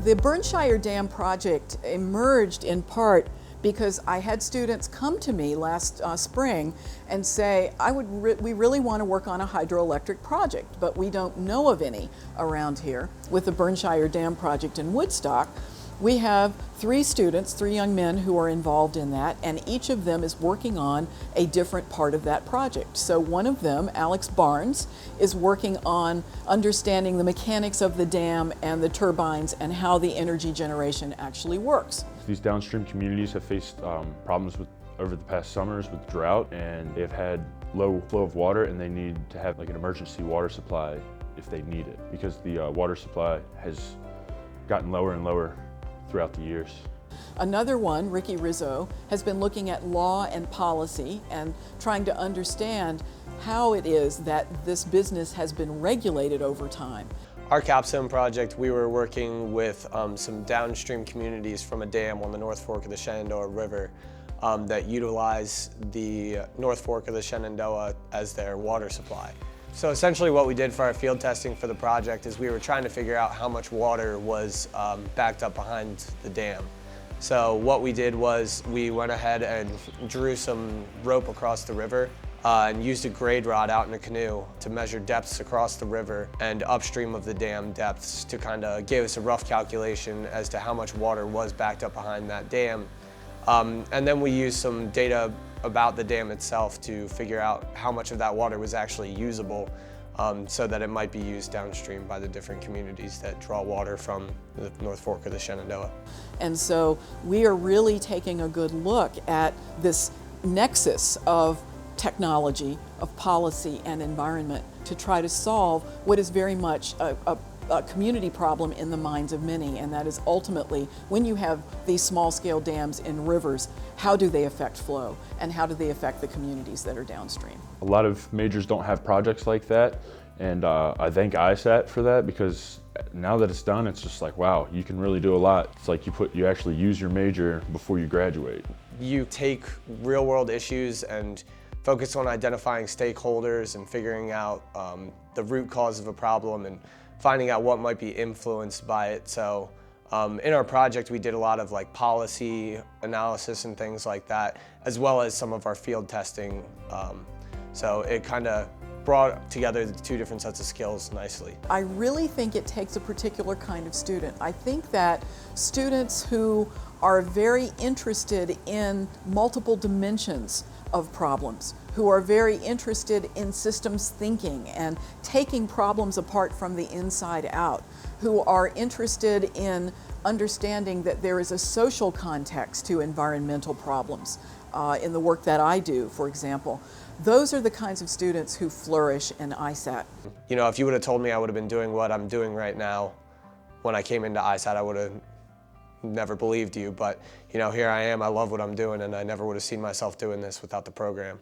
The Burnshire Dam project emerged in part because I had students come to me last spring and say, we really want to work on a hydroelectric project, but we don't know of any around here. With the Burnshire Dam project in Woodstock, we have three young men who are involved in that, and each of them is working on a different part of that project. So one of them, Alex Barnes, is working on understanding the mechanics of the dam and the turbines and how the energy generation actually works. These downstream communities have faced problems over the past summers with drought, and they've had low flow of water, and they need to have like an emergency water supply if they need it, because the water supply has gotten lower and lower throughout the years. Another one, Ricky Rizzo, has been looking at law and policy and trying to understand how it is that this business has been regulated over time. Our capstone project, we were working with some downstream communities from a dam on the North Fork of the Shenandoah River that utilize the North Fork of the Shenandoah as their water supply. So essentially what we did for our field testing for the project is we were trying to figure out how much water was backed up behind the dam. So what we did was we went ahead and drew some rope across the river and used a grade rod out in a canoe to measure depths across the river and upstream of the dam depths to kind of give us a rough calculation as to how much water was backed up behind that dam. And then we used some data about the dam itself to figure out how much of that water was actually usable so that it might be used downstream by the different communities that draw water from the North Fork of the Shenandoah. And so we are really taking a good look at this nexus of technology, of policy and environment to try to solve what is very much a community problem in the minds of many, and that is ultimately, when you have these small-scale dams in rivers, how do they affect flow, and how do they affect the communities that are downstream? A lot of majors don't have projects like that, and I thank ISAT for that, because now that it's done, it's just like, wow, you can really do a lot. It's like you actually use your major before you graduate. You take real-world issues and focus on identifying stakeholders and figuring out the root cause of a problem and finding out what might be influenced by it. So in our project, we did a lot of like policy analysis and things like that, as well as some of our field testing. So it kind of brought together the two different sets of skills nicely. I really think it takes a particular kind of student. I think that students who are very interested in multiple dimensions of problems, who are very interested in systems thinking and taking problems apart from the inside out, who are interested in understanding that there is a social context to environmental problems in the work that I do, for example. Those are the kinds of students who flourish in ISAT. You know, if you would have told me I would have been doing what I'm doing right now when I came into ISAT, I would have never believed you, but you know, here I am, I love what I'm doing, and I never would have seen myself doing this without the program.